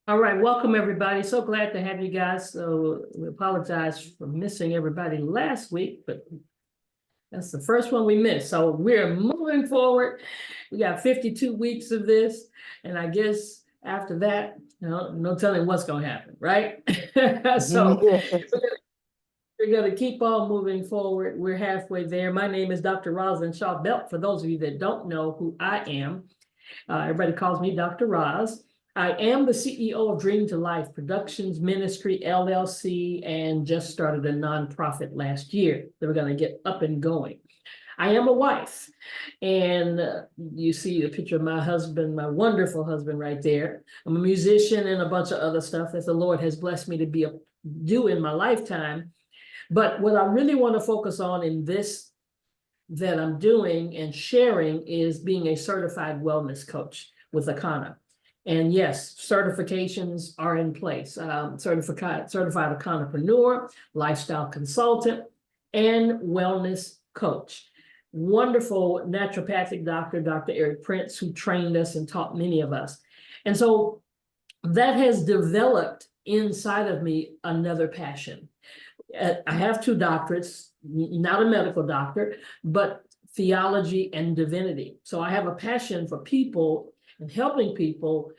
All right, welcome everybody. So glad to have you guys. So we apologize for missing everybody last week, but that's the first one we missed. So we're moving forward. We got 52 weeks of this, and I guess after that, no telling what's going to happen, right? So we're going to keep on moving forward. We're halfway there. My name is Dr. Rosalind Shaw Belt. For those of you that don't know who I am, everybody calls me Dr. Roz. I am the CEO of Dream to Life Productions Ministry, LLC, and just started a nonprofit last year that we're going to get up and going. I am a wife, and you see a picture of my husband, my wonderful husband right there. I'm a musician and a bunch of other stuff that the Lord has blessed me to do in my lifetime. But what I really want to focus on in this that I'm doing and sharing is being a certified wellness coach with Akana. And yes, certifications are in place. Certified Akanapreneur, lifestyle consultant, and wellness coach. Wonderful naturopathic doctor, Dr. Eric Prince, who trained us and taught many of us. And so that has developed inside of me another passion. I have 2 doctorates, not a medical doctor, but theology and divinity. So I have a passion for people and helping people,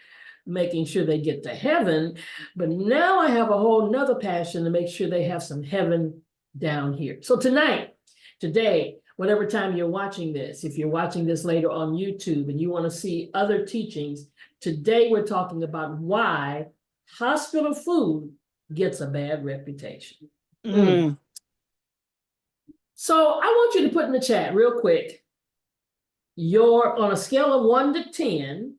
making sure they get to heaven. But now I have a whole nother passion to make sure they have some heaven down here. So today, whatever time you're watching this, if you're watching this later on YouTube and you want to see other teachings, today we're talking about why hospital food gets a bad reputation. So I want you to put in the chat real quick, you're on a scale of 1 to 10,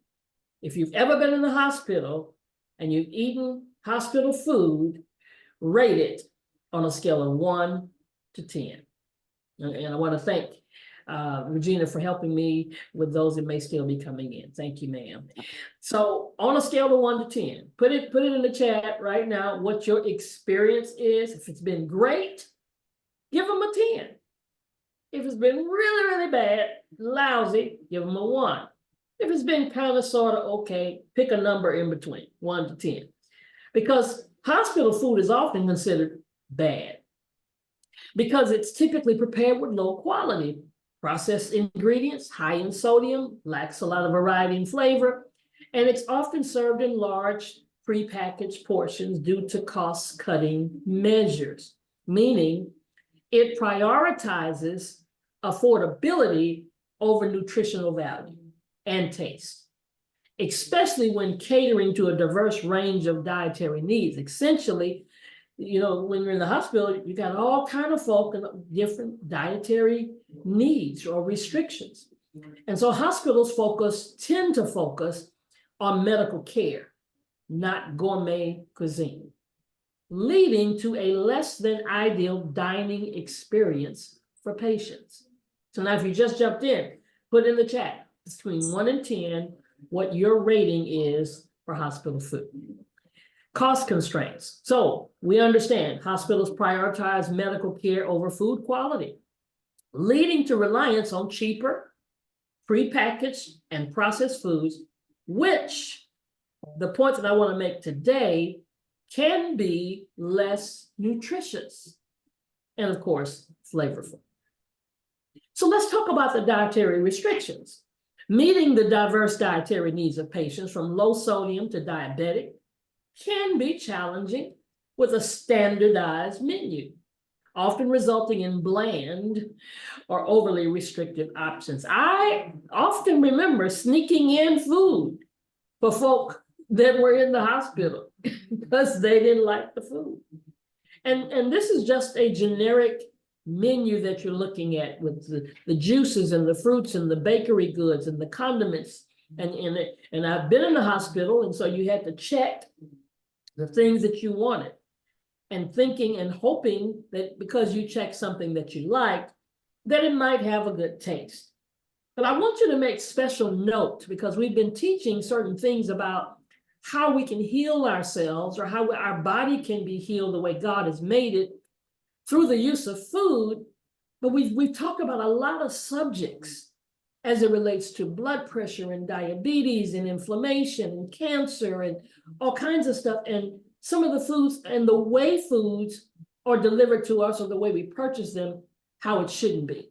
if you've ever been in the hospital and you've eaten hospital food, rate it on a scale of 1 to 10. And I want to thank Regina for helping me with those that may still be coming in. Thank you, ma'am. So on a scale of 1 to 10, put it in the chat right now what your experience is. If it's been great, give them a 10. If it's been really, really bad, lousy, give them a 1. If it's been kind of sort of okay, pick a number in between, 1 to 10. Because hospital food is often considered bad because it's typically prepared with low quality processed ingredients, high in sodium, lacks a lot of variety and flavor, and it's often served in large prepackaged portions due to cost-cutting measures, meaning it prioritizes affordability over nutritional value and taste, especially when catering to a diverse range of dietary needs. Essentially, when you're in the hospital, you got all kind of folk and different dietary needs or restrictions. And so hospitals tend to focus on medical care, not gourmet cuisine, leading to a less than ideal dining experience for patients. So now if you just jumped in, put in the chat between 1 and 10 what your rating is for hospital food. Cost constraints. So we understand hospitals prioritize medical care over food quality, leading to reliance on cheaper, prepackaged, and processed foods, which the point that I want to make today can be less nutritious and, of course, flavorful. So let's talk about the dietary restrictions. Meeting the diverse dietary needs of patients from low sodium to diabetic can be challenging with a standardized menu, often resulting in bland or overly restrictive options. I often remember sneaking in food for folk that were in the hospital because they didn't like the food. And this is just a generic menu that you're looking at with the juices and the fruits and the bakery goods and the condiments. And I've been in the hospital, and so you had to check the things that you wanted and thinking and hoping that because you checked something that you liked, that it might have a good taste. But I want you to make special note, because we've been teaching certain things about how we can heal ourselves or how our body can be healed the way God has made it through the use of food. But we've talked about a lot of subjects as it relates to blood pressure and diabetes and inflammation and cancer and all kinds of stuff. And some of the foods and the way foods are delivered to us or the way we purchase them, how it shouldn't be.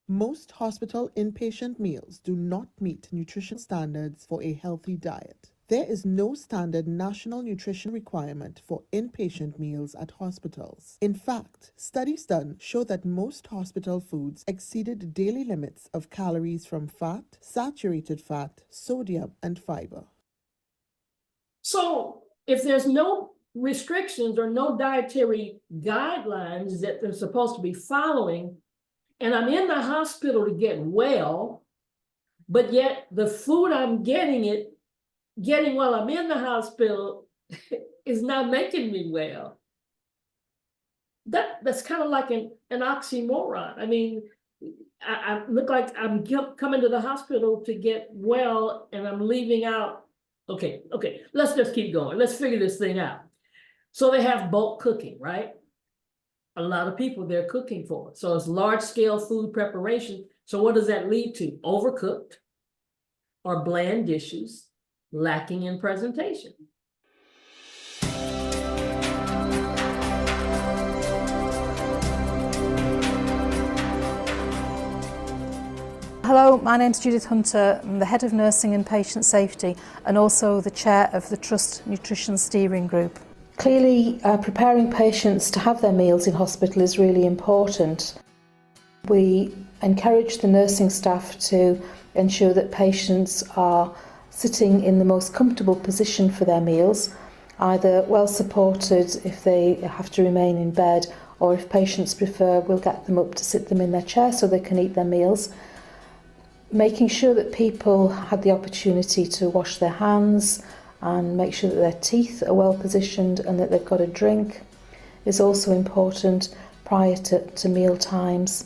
Most hospital inpatient meals do not meet nutrition standards for a healthy diet. There is no standard national nutrition requirement for inpatient meals at hospitals. In fact, studies done show that most hospital foods exceeded daily limits of calories from fat, saturated fat, sodium, and fiber. So if there's no restrictions or no dietary guidelines that they're supposed to be following, and I'm in the hospital to get well, but yet the food I'm getting while I'm in the hospital is not making me well. That's kind of like an oxymoron. I mean, I look like I'm coming to the hospital to get well and I'm leaving out. Okay, let's just keep going. Let's figure this thing out. So they have bulk cooking, right? A lot of people they're cooking for. So it's large scale food preparation. So what does that lead to? Overcooked or bland dishes, lacking in presentation. Hello, my name's Judith Hunter. I'm the Head of Nursing and Patient Safety and also the Chair of the Trust Nutrition Steering Group. Clearly, preparing patients to have their meals in hospital is really important. We encourage the nursing staff to ensure that patients are sitting in the most comfortable position for their meals, either well supported if they have to remain in bed, or if patients prefer, we'll get them up to sit them in their chair so they can eat their meals. Making sure that people had the opportunity to wash their hands and make sure that their teeth are well positioned and that they've got a drink is also important prior to meal times.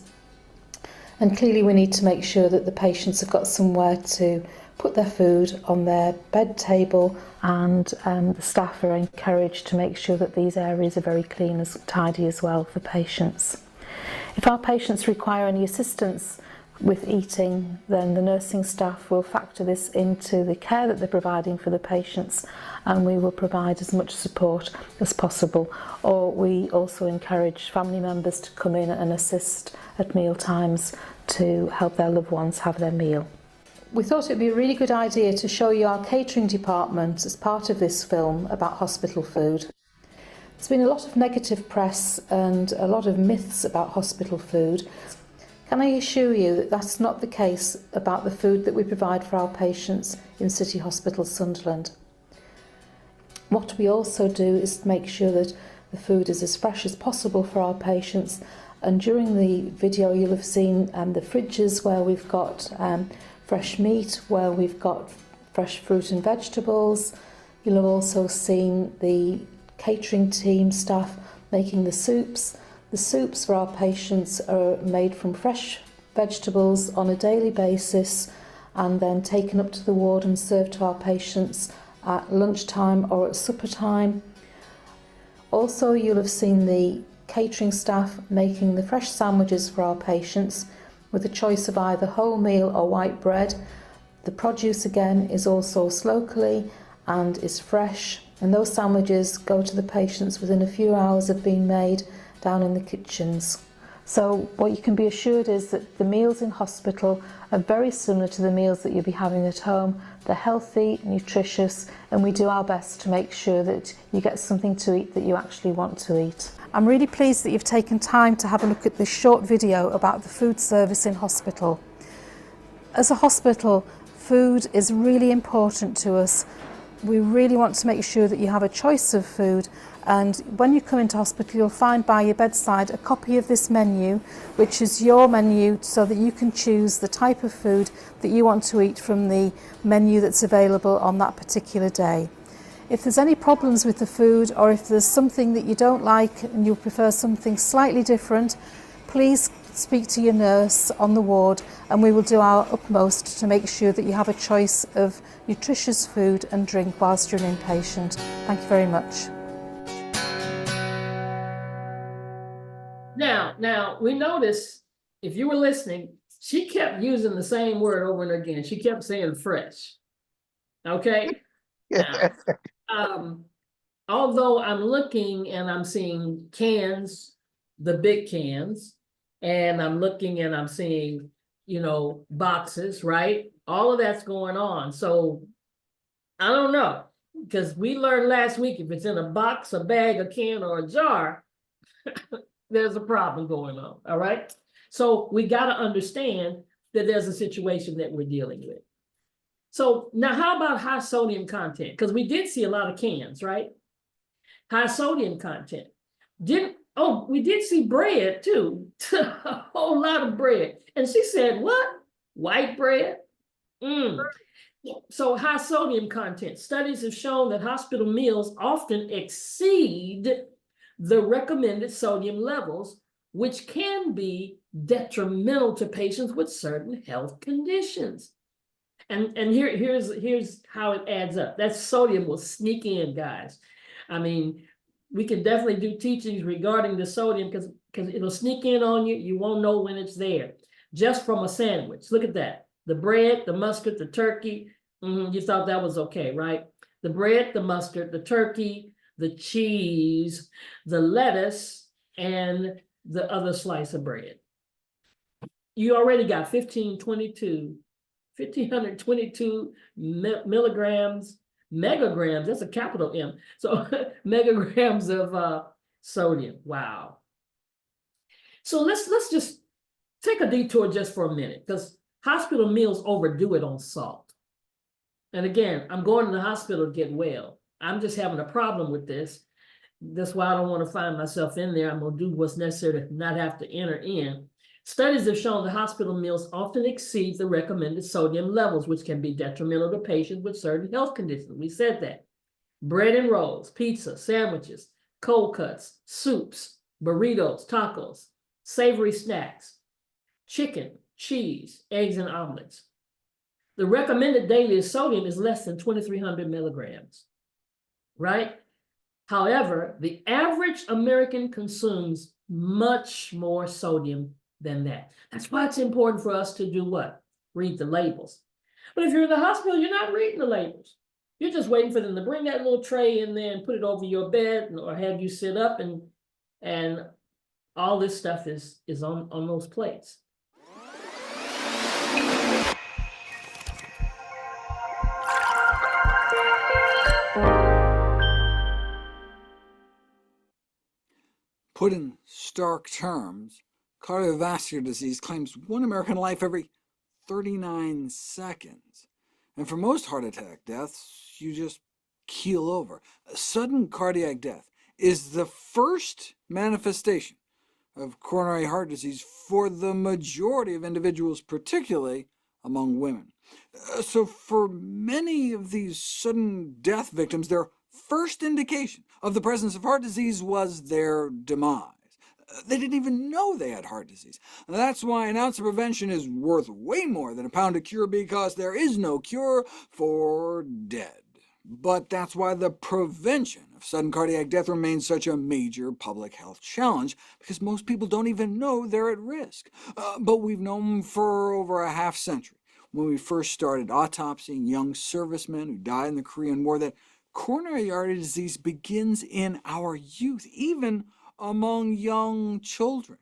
And clearly we need to make sure that the patients have got somewhere to put their food on their bed table, and the staff are encouraged to make sure that these areas are very clean and tidy as well for patients. If our patients require any assistance with eating, then the nursing staff will factor this into the care that they're providing for the patients, and we will provide as much support as possible. Or we also encourage family members to come in and assist at meal times to help their loved ones have their meal. We thought it'd be a really good idea to show you our catering department as part of this film about hospital food. There's been a lot of negative press and a lot of myths about hospital food. Can I assure you that that's not the case about the food that we provide for our patients in City Hospital Sunderland. What we also do is make sure that the food is as fresh as possible for our patients, and during the video you'll have seen the fridges where we've got fresh meat, where we've got fresh fruit and vegetables. You'll have also seen the catering team staff making the soups. The soups for our patients are made from fresh vegetables on a daily basis and then taken up to the ward and served to our patients at lunchtime or at supper time. Also, you'll have seen the catering staff making the fresh sandwiches for our patients with a choice of either wholemeal or white bread. The produce again is also sourced locally and is fresh, and those sandwiches go to the patients within a few hours of being made down in the kitchens. So what you can be assured is that the meals in hospital are very similar to the meals that you'll be having at home. They're healthy, nutritious, and we do our best to make sure that you get something to eat that you actually want to eat. I'm really pleased that you've taken time to have a look at this short video about the food service in hospital. As a hospital, food is really important to us. We really want to make sure that you have a choice of food, and when you come into hospital you'll find by your bedside a copy of this menu, which is your menu, so that you can choose the type of food that you want to eat from the menu that's available on that particular day. If there's any problems with the food, or if there's something that you don't like and you prefer something slightly different, please speak to your nurse on the ward and we will do our utmost to make sure that you have a choice of nutritious food and drink whilst you're an inpatient. Thank you very much. Now, we notice, if you were listening, she kept using the same word over and again. She kept saying fresh. Okay. Now, although I'm looking and I'm seeing cans, the big cans, and I'm looking and I'm seeing, boxes, right? All of that's going on. So I don't know, because we learned last week, if it's in a box, a bag, a can, or a jar, there's a problem going on, all right? So we got to understand that there's a situation that we're dealing with. So now how about high sodium content? Because we did see a lot of cans, right? High sodium content. We did see bread too, a whole lot of bread. And she said, what? White bread? So high sodium content. Studies have shown that hospital meals often exceed the recommended sodium levels, which can be detrimental to patients with certain health conditions. And here's how it adds up. That sodium will sneak in, guys. I mean, we can definitely do teachings regarding the sodium because it'll sneak in on you. You won't know when it's there. Just from a sandwich. Look at that. The bread, the mustard, the turkey. You thought that was okay, right? The bread, the mustard, the turkey, the cheese, the lettuce, and the other slice of bread. You already got 1,522 milligrams, megagrams, that's a capital M. So megagrams of sodium. Wow. So let's just take a detour just for a minute, because hospital meals overdo it on salt. And again, I'm going to the hospital to get well. I'm just having a problem with this. That's why I don't want to find myself in there. I'm going to do what's necessary to not have to enter in. Studies have shown that hospital meals often exceed the recommended sodium levels, which can be detrimental to patients with certain health conditions. We said that. Bread and rolls, pizza, sandwiches, cold cuts, soups, burritos, tacos, savory snacks, chicken, cheese, eggs, and omelets. The recommended daily sodium is less than 2,300 milligrams, right? However, the average American consumes much more sodium than that. That's why it's important for us to do what? Read the labels. But if you're in the hospital, you're not reading the labels. You're just waiting for them to bring that little tray in there and put it over your bed, or have you sit up, and all this stuff is on those plates. Put in stark terms, cardiovascular disease claims one American life every 39 seconds. And for most heart attack deaths, you just keel over. Sudden cardiac death is the first manifestation of coronary heart disease for the majority of individuals, particularly among women. So for many of these sudden death victims, their first indication of the presence of heart disease was their demise. They didn't even know they had heart disease. That's why an ounce of prevention is worth way more than a pound of cure, because there is no cure for dead. But that's why the prevention of sudden cardiac death remains such a major public health challenge, because most people don't even know they're at risk. But we've known for over a half-century, when we first started autopsying young servicemen who died in the Korean War, that coronary artery disease begins in our youth, even among young children.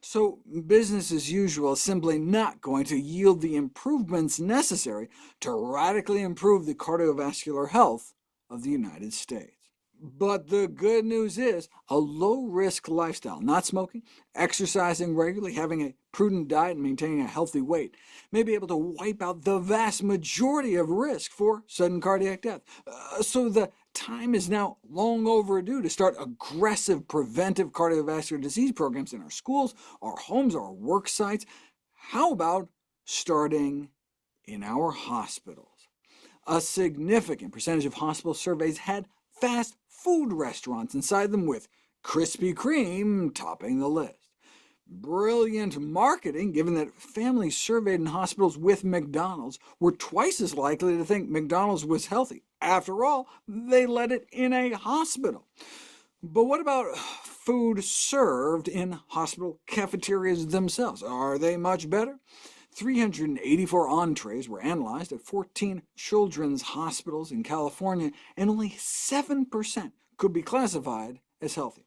So business as usual is simply not going to yield the improvements necessary to radically improve the cardiovascular health of the United States. But the good news is a low-risk lifestyle, not smoking, exercising regularly, having a prudent diet, and maintaining a healthy weight, may be able to wipe out the vast majority of risk for sudden cardiac death. So the time is now long overdue to start aggressive preventive cardiovascular disease programs in our schools, our homes, our work sites. How about starting in our hospitals? A significant percentage of hospital surveys had fast food restaurants inside them, with Krispy Kreme topping the list. Brilliant marketing, given that families surveyed in hospitals with McDonald's were twice as likely to think McDonald's was healthy. After all, they let it in a hospital. But what about food served in hospital cafeterias themselves. Are they much better? 384 entrees were analyzed at 14 children's hospitals in California, and only 7% could be classified as healthy.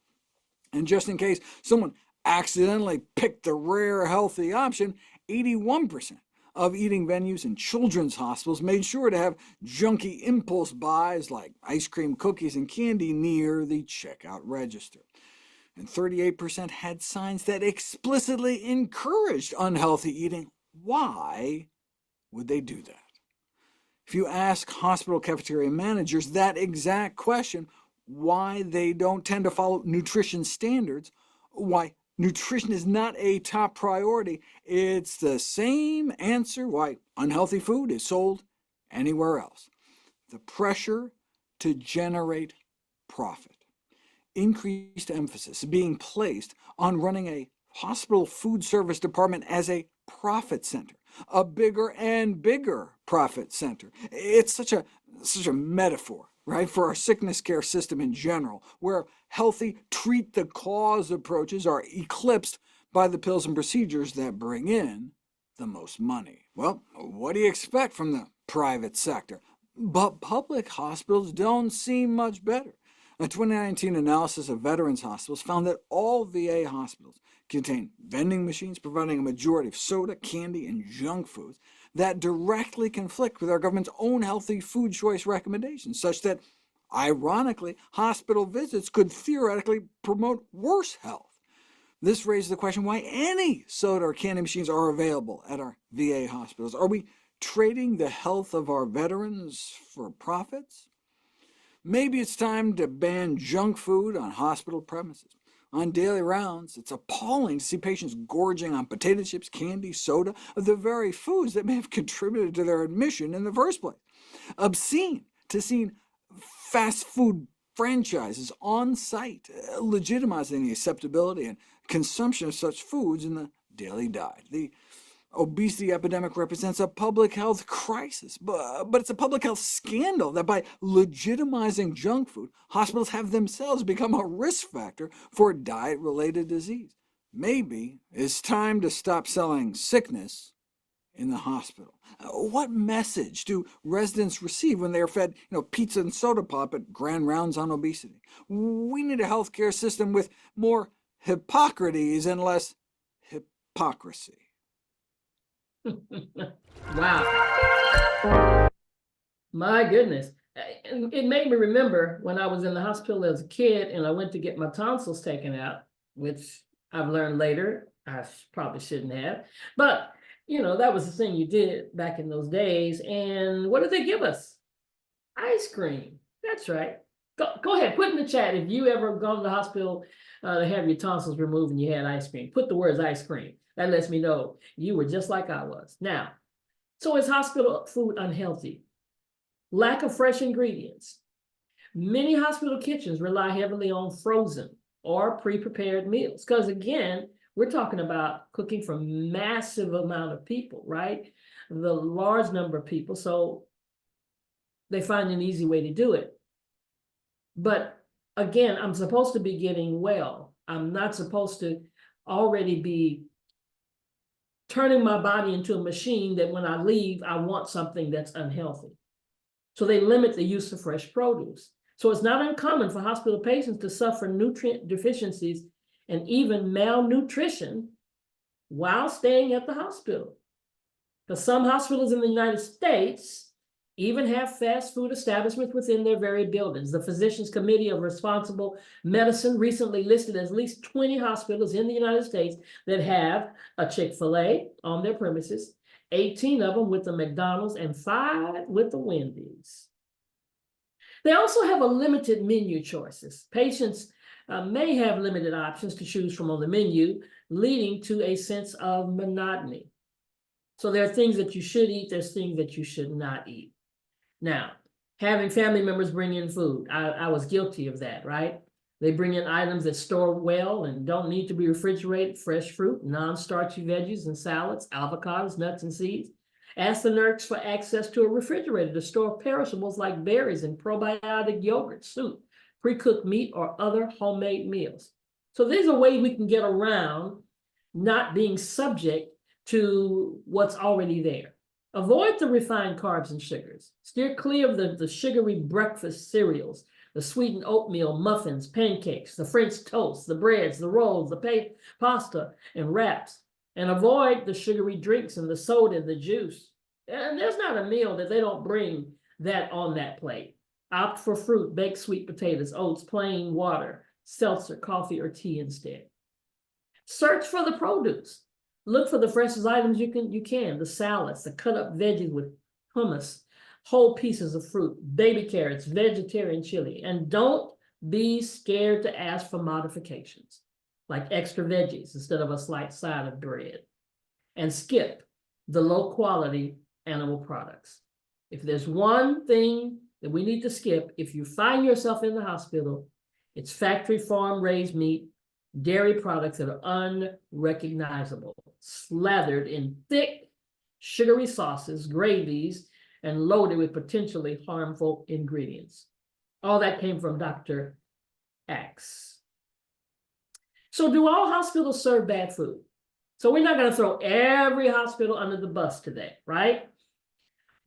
And just in case someone accidentally picked the rare healthy option, 81% of eating venues in children's hospitals made sure to have junky impulse buys like ice cream, cookies, and candy near the checkout register. And 38% had signs that explicitly encouraged unhealthy eating. Why would they do that? If you ask hospital cafeteria managers that exact question, why they don't tend to follow nutrition standards, why nutrition is not a top priority, it's the same answer why unhealthy food is sold anywhere else. The pressure to generate profit. Increased emphasis being placed on running a hospital food service department as a profit center, a bigger and bigger profit center. It's such a metaphor, right, for our sickness care system in general, where healthy treat-the-cause approaches are eclipsed by the pills and procedures that bring in the most money. Well, what do you expect from the private sector? But public hospitals don't seem much better. A 2019 analysis of veterans hospitals found that all VA hospitals contain vending machines providing a majority of soda, candy, and junk foods that directly conflict with our government's own healthy food choice recommendations, such that, ironically, hospital visits could theoretically promote worse health. This raises the question why any soda or candy machines are available at our VA hospitals. Are we trading the health of our veterans for profits? Maybe it's time to ban junk food on hospital premises. On daily rounds, it's appalling to see patients gorging on potato chips, candy, soda, the very foods that may have contributed to their admission in the first place. Obscene to see fast food franchises on site, legitimizing the acceptability and consumption of such foods in the daily diet. The obesity epidemic represents a public health crisis, but it's a public health scandal that by legitimizing junk food, hospitals have themselves become a risk factor for diet-related disease. Maybe it's time to stop selling sickness in the hospital. What message do residents receive when they are fed pizza and soda pop at grand rounds on obesity? We need a healthcare system with more Hippocrates and less hypocrisy. Wow. My goodness. It made me remember when I was in the hospital as a kid and I went to get my tonsils taken out, which I've learned later I probably shouldn't have. But, that was the thing you did back in those days. And what did they give us? Ice cream. That's right. Go ahead, put in the chat if you ever gone to the hospital to have your tonsils removed and you had ice cream. Put the words ice cream. That lets me know you were just like I was. Now, so is hospital food unhealthy? Lack of fresh ingredients. Many hospital kitchens rely heavily on frozen or pre-prepared meals, because again, we're talking about cooking for massive amount of people, right? The large number of people, so they find an easy way to do it. But again, I'm supposed to be getting well. I'm not supposed to already be turning my body into a machine that when I leave, I want something that's unhealthy. So they limit the use of fresh produce. So it's not uncommon for hospital patients to suffer nutrient deficiencies and even malnutrition while staying at the hospital. Because some hospitals in the United States even have fast food establishments within their very buildings. The Physicians Committee of Responsible Medicine recently listed at least 20 hospitals in the United States that have a Chick-fil-A on their premises, 18 of them with the McDonald's, and 5 with the Wendy's. They also have a limited menu choices. Patients may have limited options to choose from on the menu, leading to a sense of monotony. So there are things that you should eat, there's things that you should not eat. Now, having family members bring in food, I was guilty of that, right? They bring in items that store well and don't need to be refrigerated, fresh fruit, non-starchy veggies and salads, avocados, nuts, and seeds. Ask the nurse for access to a refrigerator to store perishables like berries and probiotic yogurt, soup, pre-cooked meat, or other homemade meals. So there's a way we can get around not being subject to what's already there. Avoid the refined carbs and sugars. Steer clear of the sugary breakfast cereals, the sweetened oatmeal muffins, pancakes, the French toast, the breads, the rolls, the pasta, and wraps. And avoid the sugary drinks and the soda and the juice. And there's not a meal that they don't bring that on that plate. Opt for fruit, baked sweet potatoes, oats, plain water, seltzer, coffee, or tea instead. Search for the produce. Look for the freshest items you can, the salads, the cut up veggies with hummus, whole pieces of fruit, baby carrots, vegetarian chili, and don't be scared to ask for modifications, like extra veggies instead of a slight side of bread, and skip the low quality animal products. If there's one thing that we need to skip, if you find yourself in the hospital, it's factory farm raised meat, dairy products that are unrecognizable, slathered in thick, sugary sauces, gravies, and loaded with potentially harmful ingredients. All that came from Dr. X. So do all hospitals serve bad food? So we're not going to throw every hospital under the bus today, right?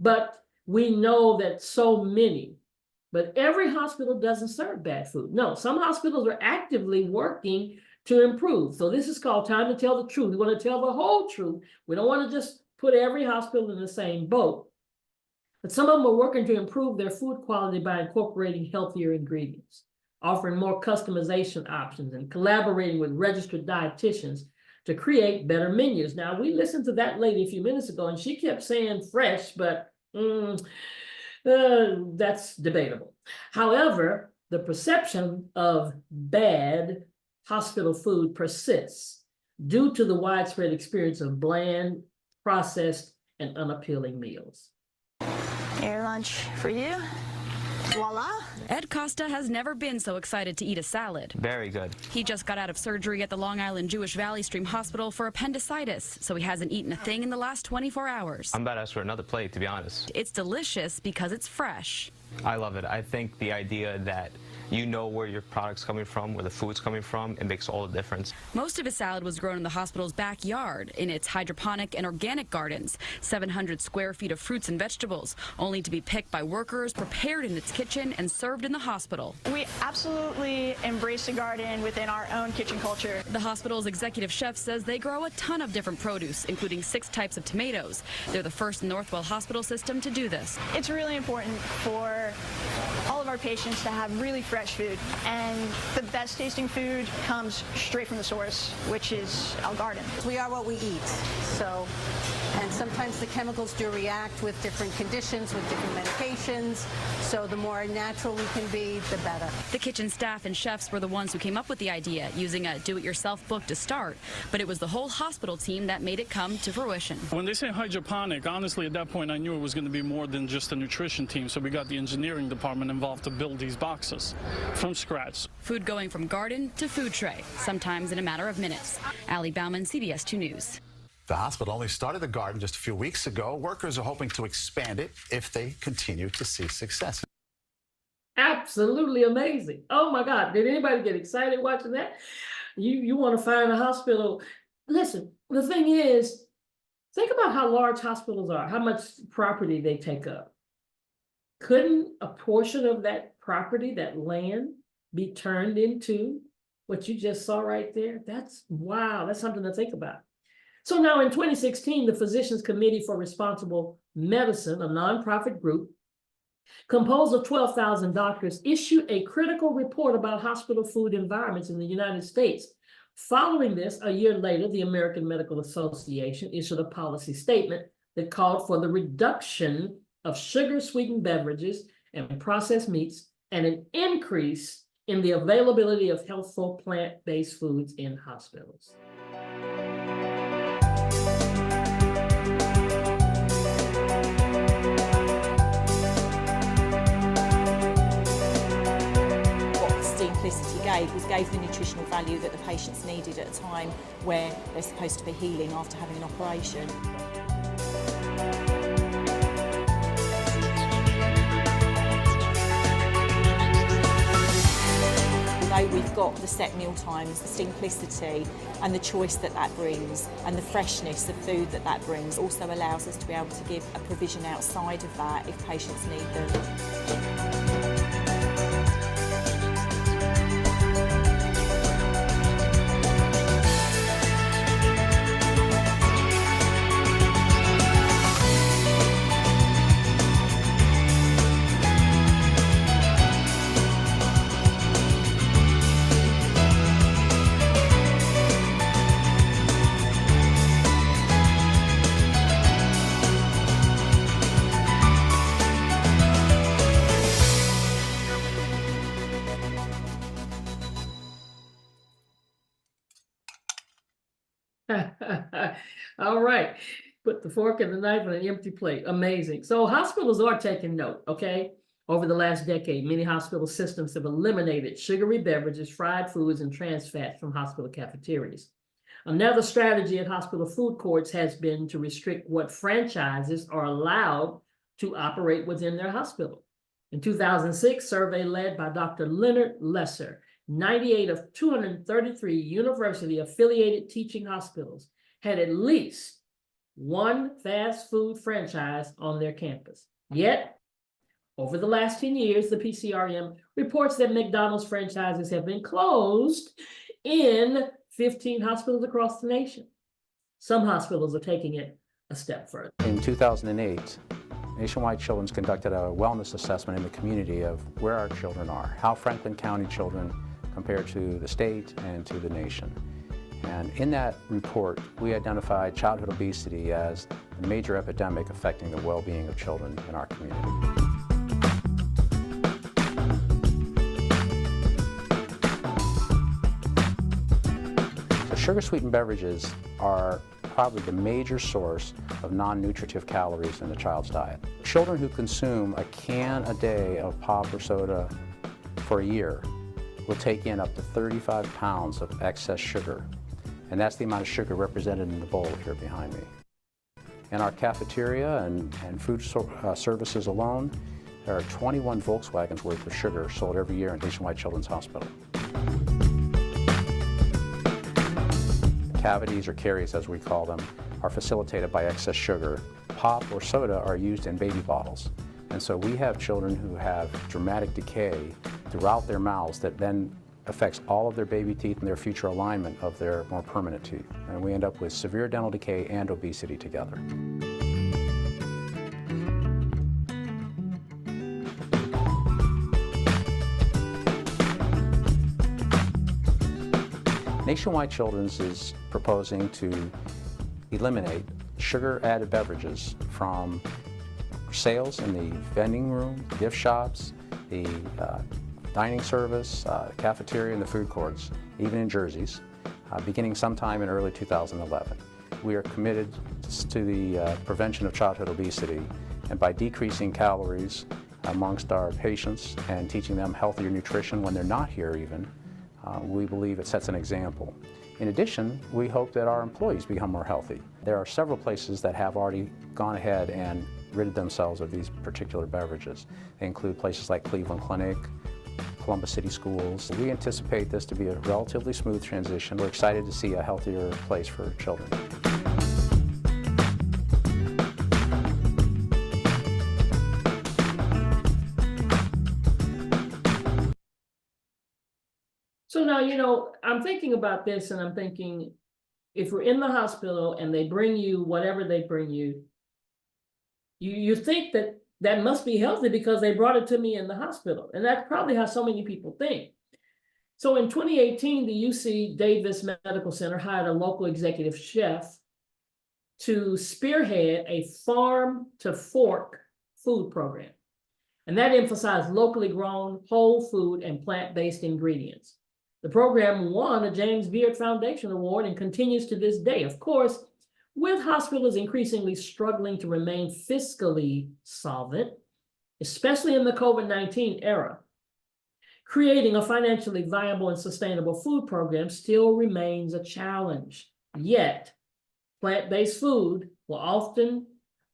But we know that so many, but every hospital doesn't serve bad food. No, some hospitals are actively working to improve. So this is called Time to Tell the Truth. We want to tell the whole truth. We don't want to just put every hospital in the same boat. But some of them are working to improve their food quality by incorporating healthier ingredients, offering more customization options, and collaborating with registered dietitians to create better menus. Now, we listened to that lady a few minutes ago, and she kept saying fresh, but that's debatable. However, the perception of bad hospital food persists due to the widespread experience of bland, processed, and unappealing meals. Air lunch for you. Voila. Ed Costa has never been so excited to eat a salad. Very good. He just got out of surgery at the Long Island Jewish Valley Stream Hospital for appendicitis, so he hasn't eaten a thing in the last 24 hours. I'm about to ask for another plate, to be honest. It's delicious because it's fresh. I love it. I think the idea that you know where your product's coming from, where the food's coming from, it makes all the difference. Most of his salad was grown in the hospital's backyard in its hydroponic and organic gardens, 700 square feet of fruits and vegetables, only to be picked by workers, prepared in its kitchen, and served in the hospital. We absolutely embrace the garden within our own kitchen culture. The hospital's executive chef says they grow a ton of different produce, including 6 types of tomatoes. They're the first in the Northwell Hospital system to do this. It's really important for all of our patients to have really fresh food, and the best tasting food comes straight from the source, which is our garden. We are what we eat, so, and sometimes the chemicals do react with different conditions, with different medications, so the more natural we can be, the better. The kitchen staff and chefs were the ones who came up with the idea, using a do-it-yourself book to start, but it was the whole hospital team that made it come to fruition. When they say hydroponic, honestly, at that point I knew it was going to be more than just a nutrition team, so we got the engineering department involved to build these boxes from scratch. Food going from garden to food tray, sometimes in a matter of minutes. Allie Bauman, CBS 2 News. The hospital only started the garden just a few weeks ago. Workers are hoping to expand it if they continue to see success. Absolutely amazing. Oh my God, did anybody get excited watching that? You want to find a hospital. Listen, the thing is, think about how large hospitals are, how much property they take up. Couldn't a portion of that property, that land, be turned into what you just saw right there? That's wow, that's something to think about. So now in 2016, the Physicians Committee for Responsible Medicine, a nonprofit group composed of 12,000 doctors, issued a critical report about hospital food environments in the United States. Following this, a year later, the American Medical Association issued a policy statement that called for the reduction of sugar-sweetened beverages and processed meats and an increase in the availability of healthful plant-based foods in hospitals. Simplicity gave the nutritional value that the patients needed at a time where they're supposed to be healing after having an operation. Although we've got the set meal times, the simplicity and the choice that that brings, and the freshness of food that that brings also allows us to be able to give a provision outside of that if patients need them. All right. Put the fork and the knife on an empty plate. Amazing. So hospitals are taking note, okay? Over the last decade, many hospital systems have eliminated sugary beverages, fried foods, and trans fats from hospital cafeterias. Another strategy at hospital food courts has been to restrict what franchises are allowed to operate within their hospital. In 2006, survey led by Dr. Leonard Lesser, 98 of 233 university-affiliated teaching hospitals had at least one fast food franchise on their campus. Yet, over the last 10 years, the PCRM reports that McDonald's franchises have been closed in 15 hospitals across the nation. Some hospitals are taking it a step further. In 2008, Nationwide Children's conducted a wellness assessment in the community of where our children are, how Franklin County children compare to the state and to the nation. And in that report, we identified childhood obesity as a major epidemic affecting the well-being of children in our community. So sugar-sweetened beverages are probably the major source of non-nutritive calories in a child's diet. Children who consume a can a day of pop or soda for a year will take in up to 35 pounds of excess sugar. And that's the amount of sugar represented in the bowl here behind me. In our cafeteria and food services alone, there are 21 Volkswagens worth of sugar sold every year in Nationwide Children's Hospital. Cavities, or caries as we call them, are facilitated by excess sugar. Pop or soda are used in baby bottles. And so we have children who have dramatic decay throughout their mouths that then affects all of their baby teeth and their future alignment of their more permanent teeth. And we end up with severe dental decay and obesity together. Nationwide Children's is proposing to eliminate sugar-added beverages from sales in the vending room, gift shops, the dining service, cafeteria, and the food courts, even in Jersey's, beginning sometime in early 2011. We are committed to the prevention of childhood obesity, and by decreasing calories amongst our patients and teaching them healthier nutrition when they're not here even, we believe it sets an example. In addition, we hope that our employees become more healthy. There are several places that have already gone ahead and ridded themselves of these particular beverages. They include places like Cleveland Clinic, Columbus City Schools. We anticipate this to be a relatively smooth transition. We're excited to see a healthier place for children. So now, you know, I'm thinking about this and I'm thinking, if we're in the hospital and they bring you whatever they bring you, you think that that must be healthy because they brought it to me in the hospital. And that's probably how so many people think. So in 2018, the UC Davis Medical Center hired a local executive chef to spearhead a farm to fork food program. And that emphasized locally grown, whole food and plant-based ingredients. The program won a James Beard Foundation Award and continues to this day. Of course, with hospitals increasingly struggling to remain fiscally solvent, especially in the COVID-19 era, creating a financially viable and sustainable food program still remains a challenge. Yet, plant-based food, while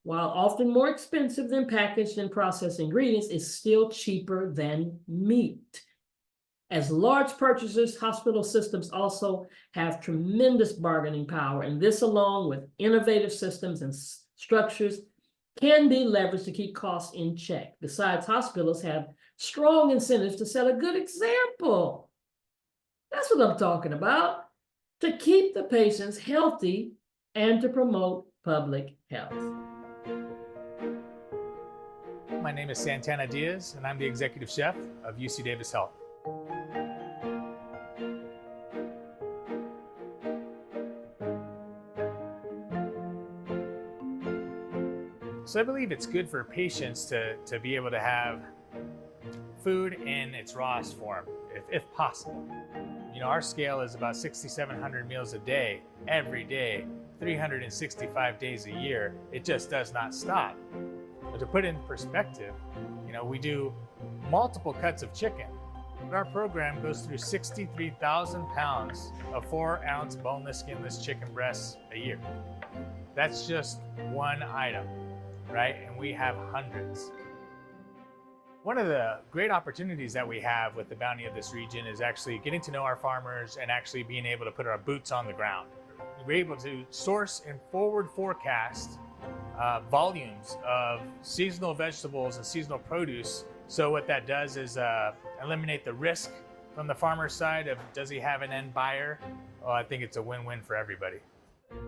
often more expensive than packaged and processed ingredients, is still cheaper than meat. As large purchasers, hospital systems also have tremendous bargaining power, and this, along with innovative systems and structures, can be leveraged to keep costs in check. Besides, hospitals have strong incentives to set a good example. That's what I'm talking about, to keep the patients healthy and to promote public health. My name is Santana Diaz, and I'm the executive chef of UC Davis Health. So I believe it's good for patients to be able to have food in its rawest form, if possible. You know, our scale is about 6,700 meals a day, every day, 365 days a year. It just does not stop. But to put it in perspective, you know, we do multiple cuts of chicken, but our program goes through 63,000 pounds of 4-ounce boneless, skinless chicken breasts a year. That's just one item, right? And we have hundreds. One of the great opportunities that we have with the bounty of this region is actually getting to know our farmers and actually being able to put our boots on the ground. We're able to source and forward forecast volumes of seasonal vegetables and seasonal produce. So what that does is eliminate the risk from the farmer's side of, does he have an end buyer? Oh, I think it's a win-win for everybody.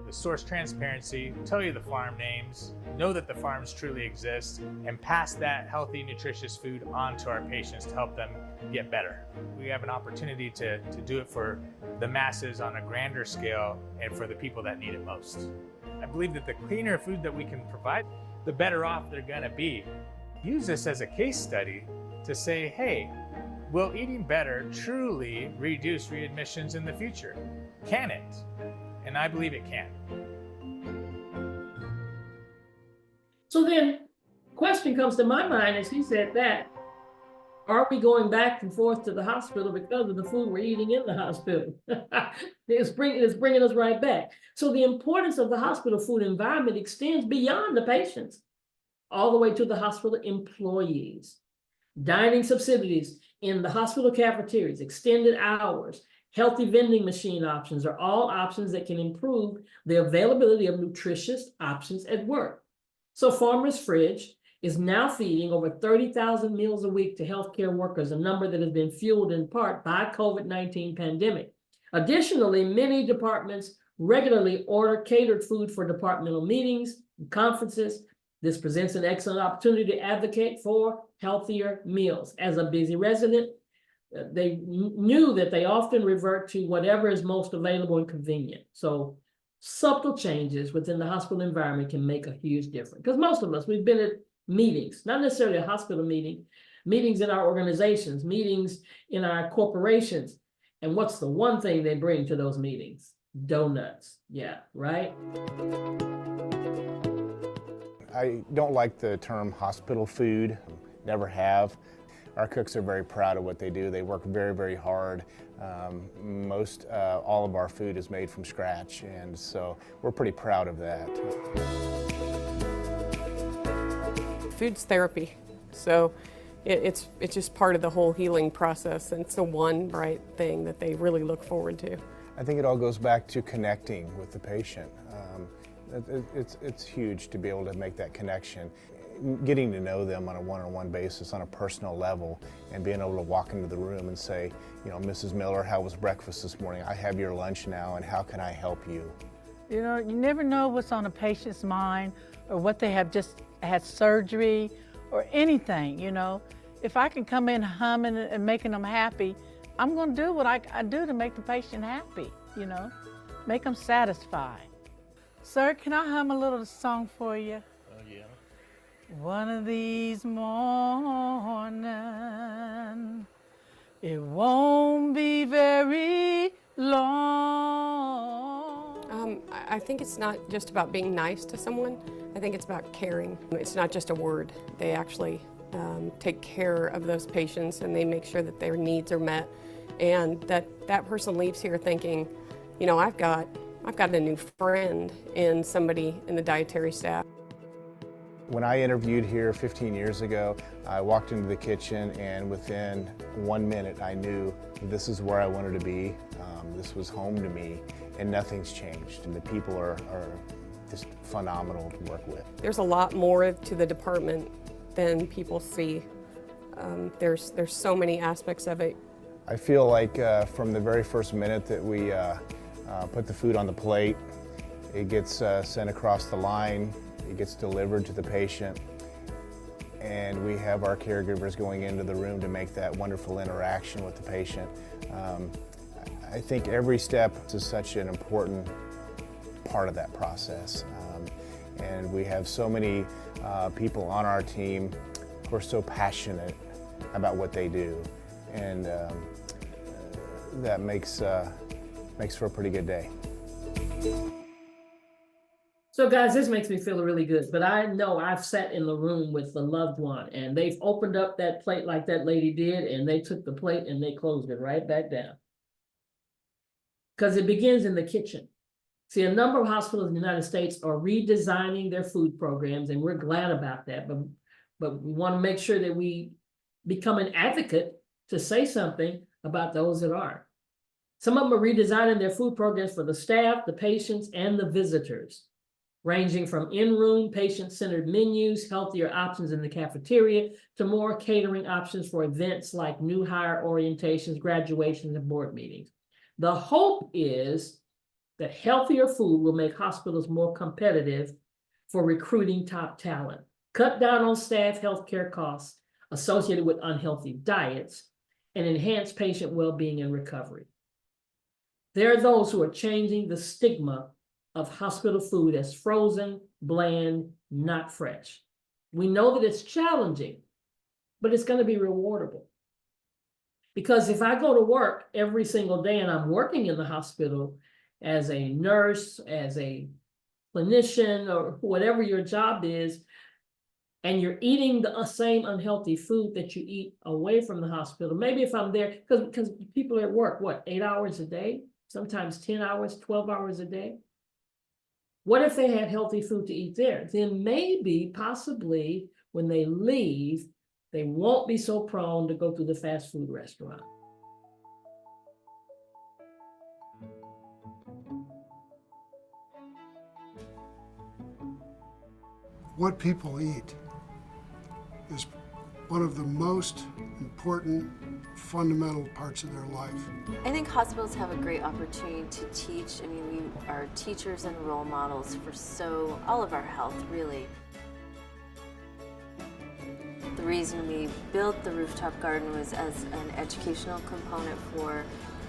The source transparency, tell you the farm names, know that the farms truly exist, and pass that healthy, nutritious food on to our patients to help them get better. We have an opportunity to do it for the masses on a grander scale and for the people that need it most. I believe that the cleaner food that we can provide, the better off they're gonna be. Use this as a case study to say, hey, will eating better truly reduce readmissions in the future? Can it? And I believe it can. So then, question comes to my mind as he said that, are we going back and forth to the hospital because of the food we're eating in the hospital? It's bringing us right back. So the importance of the hospital food environment extends beyond the patients, all the way to the hospital employees. Dining subsidies in the hospital cafeterias, extended hours, healthy vending machine options are all options that can improve the availability of nutritious options at work. So Farmer's Fridge is now feeding over 30,000 meals a week to healthcare workers, a number that has been fueled in part by COVID-19 pandemic. Additionally, many departments regularly order catered food for departmental meetings and conferences. This presents an excellent opportunity to advocate for healthier meals. As a busy resident, they knew that they often revert to whatever is most available and convenient. So subtle changes within the hospital environment can make a huge difference. Because most of us, we've been at meetings, not necessarily a hospital meeting, meetings in our organizations, meetings in our corporations. And what's the one thing they bring to those meetings? Donuts. Yeah, right? I don't like the term hospital food, never have. Our cooks are very proud of what they do. They work very, very hard. All of our food is made from scratch, and so we're pretty proud of that. Food's therapy, so it's just part of the whole healing process, and it's the one right thing that they really look forward to. I think it all goes back to connecting with the patient. It's huge to be able to make that connection. Getting to know them on a one-on-one basis, on a personal level, and being able to walk into the room and say, you know, Mrs. Miller, how was breakfast this morning? I have your lunch now, and how can I help you? You know, you never know what's on a patient's mind or what they have just had surgery or anything, you know. If I can come in humming and making them happy, I'm going to do what I do to make the patient happy, you know, make them satisfied. Sir, can I hum a little song for you? Yeah. One of these mornings, it won't be very long. I think it's not just about being nice to someone. I think it's about caring. It's not just a word. They actually take care of those patients, and they make sure that their needs are met, and that person leaves here thinking, you know, I've got a new friend in somebody in the dietary staff. When I interviewed here 15 years ago, I walked into the kitchen and within 1 minute I knew this is where I wanted to be. This was home to me, and nothing's changed. And the people are just phenomenal to work with. There's a lot more to the department than people see. There's so many aspects of it. I feel like from the very first minute that we put the food on the plate, it gets sent across the line, it gets delivered to the patient, and we have our caregivers going into the room to make that wonderful interaction with the patient. I think every step is such an important part of that process. And we have so many people on our team who are so passionate about what they do. And that makes for a pretty good day. So guys, this makes me feel really good, but I know I've sat in the room with the loved one and they've opened up that plate like that lady did, and they took the plate and they closed it right back down. Because it begins in the kitchen. See, a number of hospitals in the United States are redesigning their food programs, and we're glad about that, but we want to make sure that we become an advocate to say something about those that aren't. Some of them are redesigning their food programs for the staff, the patients, and the visitors, ranging from in-room patient-centered menus, healthier options in the cafeteria, to more catering options for events like new hire orientations, graduations, and board meetings. The hope is that healthier food will make hospitals more competitive for recruiting top talent, cut down on staff healthcare costs associated with unhealthy diets, and enhance patient well-being and recovery. There are those who are changing the stigma of hospital food as frozen, bland, not fresh. We know that it's challenging, but it's going to be rewardable. Because if I go to work every single day and I'm working in the hospital as a nurse, as a clinician, or whatever your job is, and you're eating the same unhealthy food that you eat away from the hospital, maybe if I'm there, because people are at work, what, 8 hours a day? Sometimes 10 hours, 12 hours a day? What if they had healthy food to eat there? Then maybe, possibly, when they leave, they won't be so prone to go to the fast food restaurant. What people eat is one of the most important fundamental parts of their life. I think hospitals have a great opportunity to teach. I mean, we are teachers and role models for all of our health, really. The reason we built the rooftop garden was as an educational component for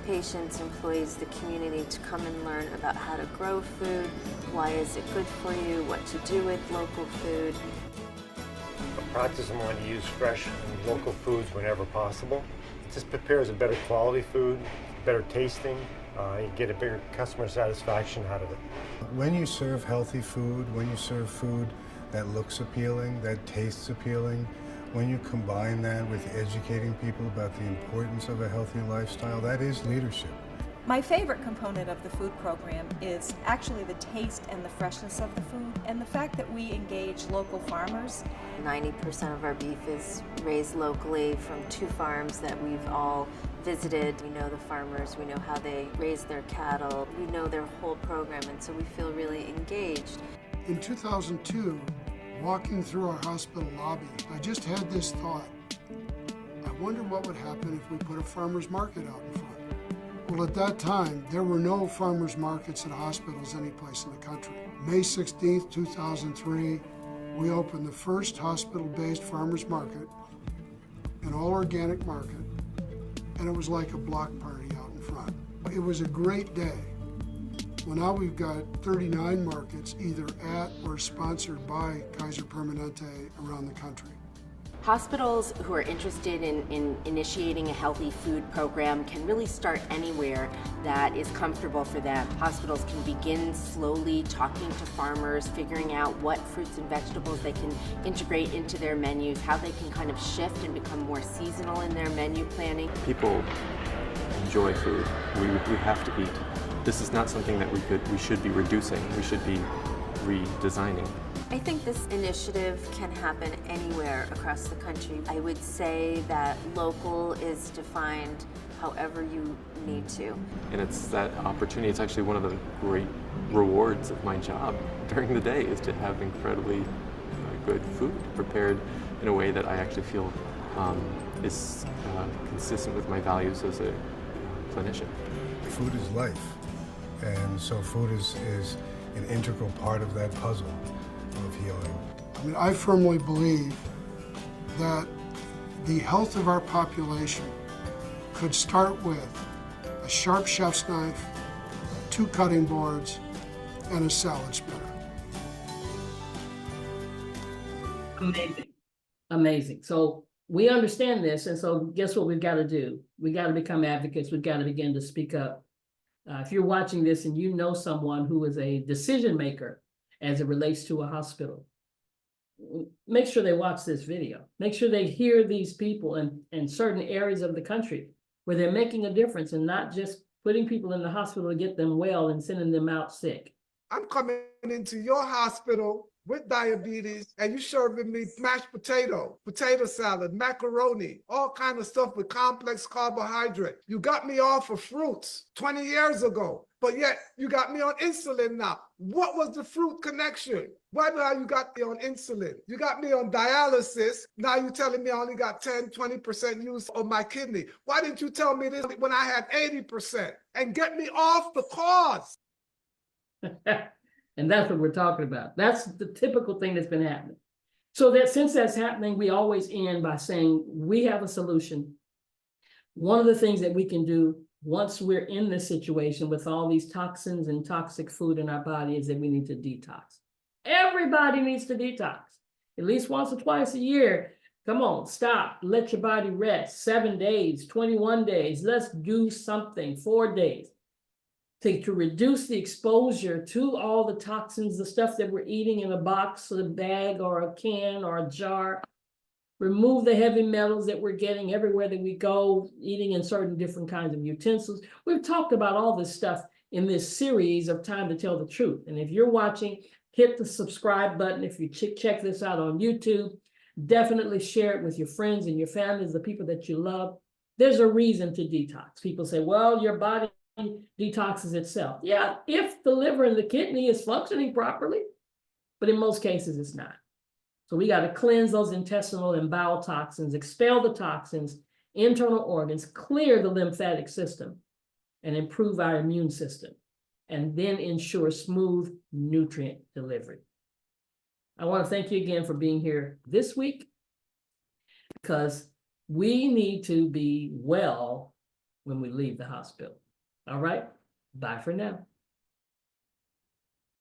patients, employees, the community to come and learn about how to grow food, why is it good for you, what to do with local food. Practice and want to use fresh and local foods whenever possible. It just prepares a better quality food, better tasting. You get a bigger customer satisfaction out of it. When you serve healthy food, when you serve food that looks appealing, that tastes appealing, when you combine that with educating people about the importance of a healthy lifestyle, that is leadership. My favorite component of the food program is actually the taste and the freshness of the food, and the fact that we engage local farmers. 90% of our beef is raised locally from 2 farms that we've all visited. We know the farmers, we know how they raise their cattle, we know their whole program, and so we feel really engaged. In 2002, walking through our hospital lobby, I just had this thought. I wonder what would happen if we put a farmer's market out in front. Well, at that time, there were no farmers markets at hospitals anyplace in the country. May 16th, 2003, we opened the first hospital-based farmers market, an all-organic market, and it was like a block party out in front. It was a great day. Well, now we've got 39 markets either at or sponsored by Kaiser Permanente around the country. Hospitals who are interested in initiating a healthy food program can really start anywhere that is comfortable for them. Hospitals can begin slowly talking to farmers, figuring out what fruits and vegetables they can integrate into their menus, how they can kind of shift and become more seasonal in their menu planning. People enjoy food. We have to eat. This is not something that we should be reducing. We should be redesigning. I think this initiative can happen anywhere across the country. I would say that local is defined however you need to. And it's that opportunity, it's actually one of the great rewards of my job during the day, is to have incredibly good food prepared in a way that I actually feel is consistent with my values as a clinician. Food is life, and so food is an integral part of that puzzle of healing. I mean, I firmly believe that the health of our population could start with a sharp chef's knife, 2 cutting boards, and a salad spinner. Amazing. Amazing. So we understand this, and so guess what we've got to do? We got to become advocates. We've got to begin to speak up. If you're watching this and you know someone who is a decision maker as it relates to a hospital, make sure they watch this video. Make sure they hear these people in certain areas of the country where they're making a difference and not just putting people in the hospital to get them well and sending them out sick. I'm coming into your hospital with diabetes and you serving me mashed potato salad, macaroni, all kind of stuff with complex carbohydrate. You got me off of fruits 20 years ago, but yet you got me on insulin now. What was the fruit connection? Why now you got me on insulin? You got me on dialysis. Now you're telling me I only got 10, 20% use of my kidney. Why didn't you tell me this when I had 80%? And get me off the cause. And that's what we're talking about. That's the typical thing that's been happening. So that since that's happening, we always end by saying we have a solution. One of the things that we can do once we're in this situation with all these toxins and toxic food in our body is that we need to detox. Everybody needs to detox at least once or twice a year. Come on, stop, let your body rest. 7 days, 21 days, let's do something, 4 days. To reduce the exposure to all the toxins, the stuff that we're eating in a box or a bag or a can or a jar. Remove the heavy metals that we're getting everywhere that we go, eating in certain different kinds of utensils. We've talked about all this stuff in this series of Time to Tell the Truth. And if you're watching, hit the subscribe button. If you check this out on YouTube, definitely share it with your friends and your families, the people that you love. There's a reason to detox. People say, well, your body detoxes itself. Yeah, if the liver and the kidney is functioning properly, but in most cases it's not. So we got to cleanse those intestinal and bowel toxins, expel the toxins, internal organs, clear the lymphatic system, and improve our immune system, and then ensure smooth nutrient delivery. I want to thank you again for being here this week, because we need to be well when we leave the hospital. All right, bye for now.